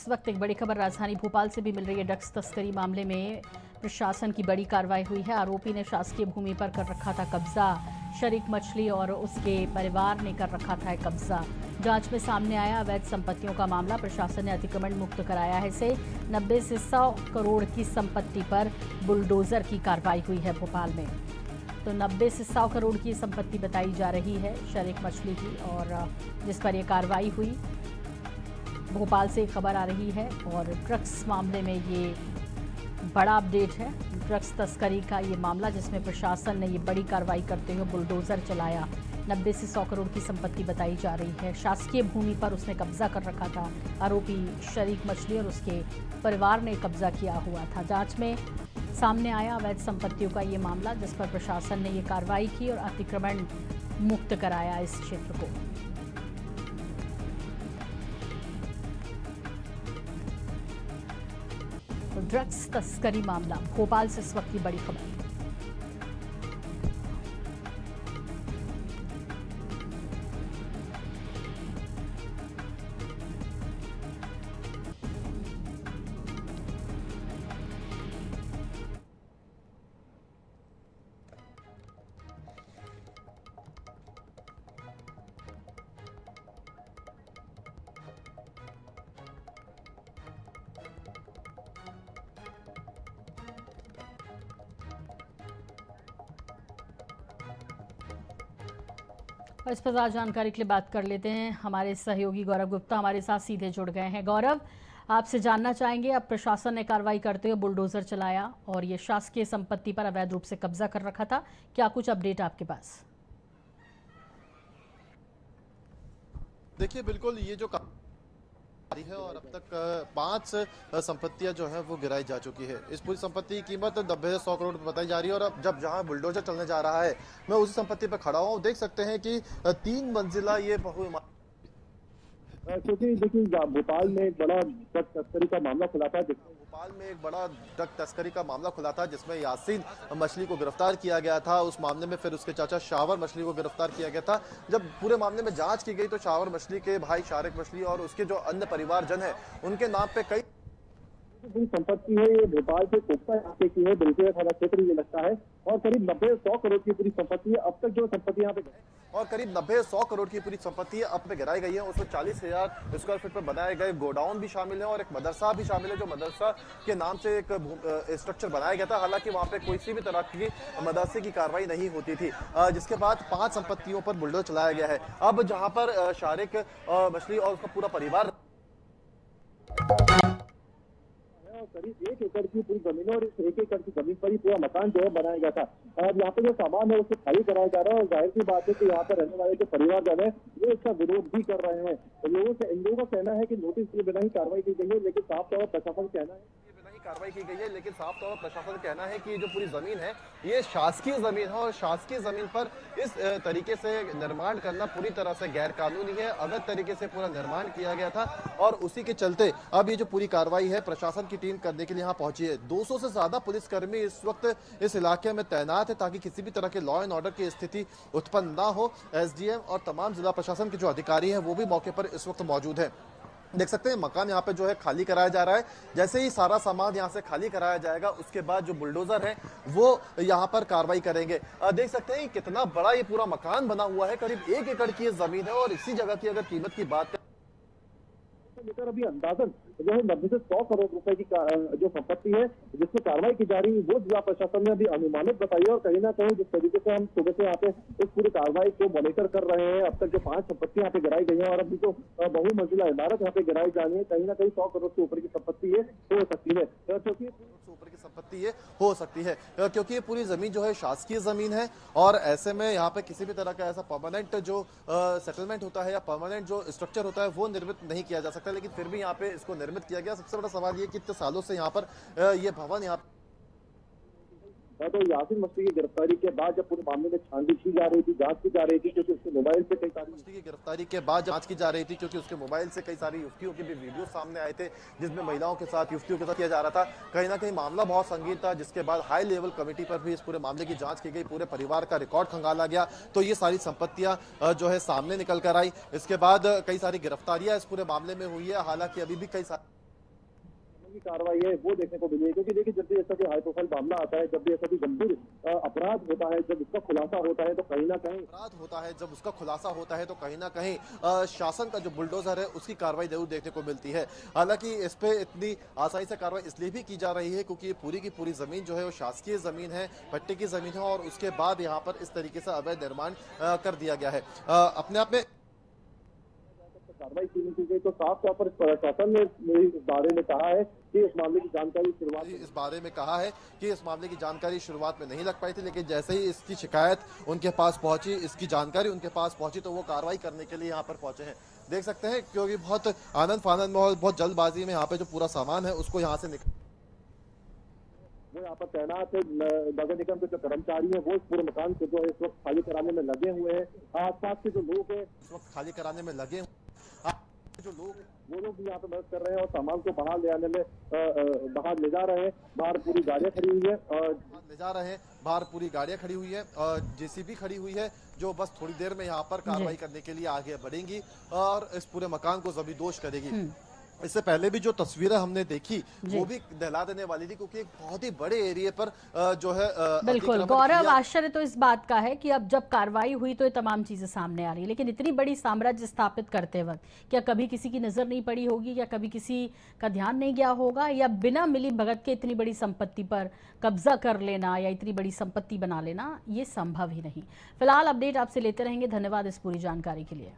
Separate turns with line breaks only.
इस वक्त एक बड़ी खबर राजधानी भोपाल से भी मिल रही है। ड्रग्स तस्करी मामले में प्रशासन की बड़ी कार्रवाई हुई है। आरोपी ने शासकीय भूमि पर कर रखा था कब्जा। शरीक मछली और उसके परिवार ने कर रखा था कब्जा। जांच में सामने आया अवैध संपत्तियों का मामला। प्रशासन ने अतिक्रमण मुक्त कराया है इसे। 90 से 100 करोड़ की संपत्ति पर बुलडोजर की कार्रवाई हुई है भोपाल में। तो 90 से 100 करोड़ की संपत्ति बताई जा रही है शरीक मछली की, और जिस पर यह कार्रवाई हुई। भोपाल से खबर आ रही है और ड्रग्स मामले में ये बड़ा अपडेट है। ड्रग्स तस्करी का ये मामला जिसमें प्रशासन ने ये बड़ी कार्रवाई करते हुए बुलडोजर चलाया। 90 से 100 करोड़ की संपत्ति बताई जा रही है। शासकीय भूमि पर उसने कब्जा कर रखा था। आरोपी शरीक मछली और उसके परिवार ने कब्जा किया हुआ था। जांच में सामने आया अवैध संपत्तियों का ये मामला, जिस पर प्रशासन ने ये कार्रवाई की और अतिक्रमण मुक्त कराया इस क्षेत्र को। ड्रग्स तस्करी मामला भोपाल से इस वक्त की बड़ी खबर। और इस पर ज़्यादा जानकारी के लिए बात कर लेते हैं। हमारे सहयोगी गौरव गुप्ता हमारे साथ सीधे जुड़ गए हैं। गौरव, आपसे जानना चाहेंगे, अब प्रशासन ने कार्रवाई करते हुए बुलडोजर चलाया और ये शासकीय संपत्ति पर अवैध रूप से कब्जा कर रखा था। क्या कुछ अपडेट आपके पास?
देखिए, बिल्कुल ये जो है और अब तक 5 संपत्तियां जो है वो गिराई जा चुकी है। इस पूरी संपत्ति की कीमत 90 से 100 करोड़ बताई जा रही है। और अब जब जहां बुलडोजर चलने जा रहा है, मैं उसी संपत्ति पर खड़ा हूं। देख सकते हैं कि 3 मंजिला ये
क्योंकि देखिए भोपाल में एक बड़ा ड्रग तस्करी का मामला खुला था जिसमें यासीन मछली को गिरफ्तार किया गया था। उस मामले में फिर उसके चाचा शावर मछली को गिरफ्तार किया गया था। जब पूरे मामले में जांच की गई तो शावर मछली के भाई शारिक मछली और उसके जो अन्य परिवारजन है उनके नाम पे कई संपत्ति है। ये भोपाल से कोकता इलाके की है, बिल्कुल थाना क्षेत्र ये लगता है, और करीब 90-100 करोड़ की पूरी संपत्ति है। अब तक जो संपत्ति यहाँ पे
और करीब 90-100 करोड़ की पूरी संपत्ति अब पे गिराई गई है। उसमें 40,000 स्क्वायर फीट पर बनाए गए गोडाउन भी शामिल है और एक मदरसा भी शामिल है, जो मदरसा के नाम से एक स्ट्रक्चर बनाया गया था। हालांकि वहां पे कोई सी भी तरह की मदरसे की कार्रवाई नहीं होती थी, जिसके बाद 5 संपत्तियों पर बुलडोजर चलाया गया है। अब जहां पर शारिक मछली और उसका पूरा परिवार
करीब 1 एकड़ की पूरी जमीन और इस 1 एकड़ की जमीन पर ही पूरा मकान जो है बनाया गया था। और यहाँ पे जो सामान है उसे खाली कराया जा रहा है। और जाहिर सी बात है कि यहाँ पर रहने वाले जो परिवारजन है वो इसका विरोध भी कर रहे हैं। तो इन लोगों का कहना है कि नोटिस के बिना ही कार्रवाई की गई है, लेकिन साफ तौर पर प्रशासन कहना है
कार्रवाई की गई है। लेकिन साफ तौर पर प्रशासन का कहना है कि जो पूरी जमीन है ये शासकीय जमीन है और शासकीय जमीन पर इस तरीके से निर्माण करना पूरी तरह से गैर कानूनी है। अवैध तरीके से पूरा निर्माण किया गया था और उसी के चलते अब ये जो पूरी कार्रवाई है प्रशासन की टीम करने के लिए यहाँ पहुंची है। 200 से ज्यादा पुलिसकर्मी इस वक्त इस इलाके में तैनात है ताकि किसी भी तरह के लॉ एंड ऑर्डर की स्थिति उत्पन्न ना हो। एसडीएम और तमाम जिला प्रशासन के जो अधिकारी हैं वो भी मौके पर इस वक्त मौजूद है। देख सकते हैं मकान यहाँ पे जो है खाली कराया जा रहा है। जैसे ही सारा सामान यहाँ से खाली कराया जाएगा उसके बाद जो बुलडोजर है वो यहाँ पर कार्रवाई करेंगे। देख सकते हैं कितना बड़ा ये पूरा मकान बना हुआ है। करीब 1 एकड़ की जमीन है और इसी जगह की अगर कीमत की बात करें
लेकर अभी अंदाजन जो है 90 से 100 करोड़ रुपए की जो संपत्ति है जिसकी कार्रवाई की जा रही है वो जिला प्रशासन ने अभी अनुमानित बताई है। और कहीं ना कहीं जिस तरीके से हम सुबह से यहाँ पे इस पूरी कार्रवाई को मॉनिटर कर रहे हैं, अब तक जो 5 संपत्ति यहाँ पे गिराई गई है और अभी जो बहुमंजिला इमारत यहाँ पे गिराई जानी है, कहीं ना कहीं 100 करोड़ से ऊपर की संपत्ति है हो सकती है, क्योंकि
ऊपर की संपत्ति ये हो सकती है क्योंकि ये पूरी जमीन जो है शासकीय जमीन है। और ऐसे में यहाँ पे किसी भी तरह का ऐसा परमानेंट जो सेटलमेंट होता है या परमानेंट जो स्ट्रक्चर होता है वो निर्मित नहीं किया जा सकता, लेकिन फिर भी यहाँ पे इसको निर्मित किया गया। सबसे बड़ा सवाल ये कितने सालों से यहाँ पर ये भवन यहाँ
तो यासीन मछली की गिरफ्तारी के बाद जब पूरे मामले में छानबीन की जा रही थी, जांच की जा रही थी, क्योंकि उसके मोबाइल से कई सारी
मछली की गिरफ्तारी के बाद जांच की जा रही थी क्योंकि उसके मोबाइल से कई सारी युवतियों के भी वीडियो सामने आए थे जिसमें महिलाओं के साथ युवतियों के साथ किया जा रहा था। कहीं ना कहीं मामला बहुत संगीन था, जिसके बाद हाई लेवल कमेटी पर भी इस पूरे मामले की जांच की गई, पूरे परिवार का रिकॉर्ड खंगाला गया तो ये सारी संपत्तियां जो है सामने निकल कर आई। इसके बाद कई सारी गिरफ्तारियां इस पूरे मामले में हुई है। हालांकि अभी भी कई सारी
की कार्रवाई है वो देखने को मिली है। क्योंकि देखिए, जब भी ऐसा कोई हाई प्रोफाइल मामला आता है, जब भी ऐसा कोई गंभीर अपराध होता है, जब इसका खुलासा होता है, तो कहीं ना कहीं
अपराध होता है, जब उसका खुलासा होता है तो कहीं ना कहीं शासन का जो बुलडोजर है उसकी कार्रवाई जरूर देखने को मिलती है। हालांकि इस पे इतनी आसानी से कार्रवाई इसलिए भी की जा रही है क्योंकि ये पूरी की पूरी जमीन जो है वो शासकीय जमीन है, पट्टे की जमीन है और उसके बाद यहाँ पर इस तरीके से अवैध निर्माण कर दिया गया है। अपने आप में
कार्रवाई की नहीं की गई, तो साफ तौर पर प्रशासन ने इस बारे में कहा है कि इस मामले की जानकारी शुरुआत
इस बारे में कहा है कि इस मामले की जानकारी शुरुआत में नहीं लग पाई थी, लेकिन जैसे ही इसकी शिकायत उनके पास पहुंची, इसकी जानकारी उनके पास पहुंची तो वो कार्रवाई करने के लिए यहाँ पर पहुंचे हैं। देख सकते हैं क्योंकि बहुत आनंद फानंद में और बहुत जल्दबाजी में यहाँ पे जो पूरा सामान है उसको यहाँ से
वो यहाँ पर तैनात है। नगर निगम के जो कर्मचारी हैं वो इस पूरे मकान को जो है इस वक्त खाली कराने में लगे हुए हैं। आसपास के जो लोग हैं
इस वक्त खाली कराने में लगे जो लोग
वो लोग भी यहाँ पे मदद कर रहे हैं और सामान को बाहर ले आने में बाहर ले जा रहे हैं। बाहर पूरी गाड़ियां खड़ी हुई है और
ले जा रहे हैं, बाहर पूरी गाड़ियां खड़ी हुई है और जेसीबी खड़ी हुई है जो बस थोड़ी देर में यहाँ पर कार्रवाई करने के लिए आगे बढ़ेंगी और इस पूरे मकान को जमींदोज करेगी। इससे पहले भी जो तस्वीरें हमने देखी वो भी दहला देने वाली थी क्योंकि एक बहुत ही बड़े एरिया पर जो है
बिल्कुल गौरव, आश्चर्य तो इस बात का है कि अब जब कार्रवाई हुई तो ये तमाम चीजें सामने आ रही है, लेकिन इतनी बड़ी साम्राज्य स्थापित करते वक्त क्या कभी किसी की नजर नहीं पड़ी होगी, या कभी किसी का ध्यान नहीं गया होगा, या बिना मिली भगत के इतनी बड़ी संपत्ति पर कब्जा कर लेना या इतनी बड़ी संपत्ति बना लेना ये संभव ही नहीं। फिलहाल अपडेट आपसे लेते रहेंगे। धन्यवाद इस पूरी जानकारी के लिए।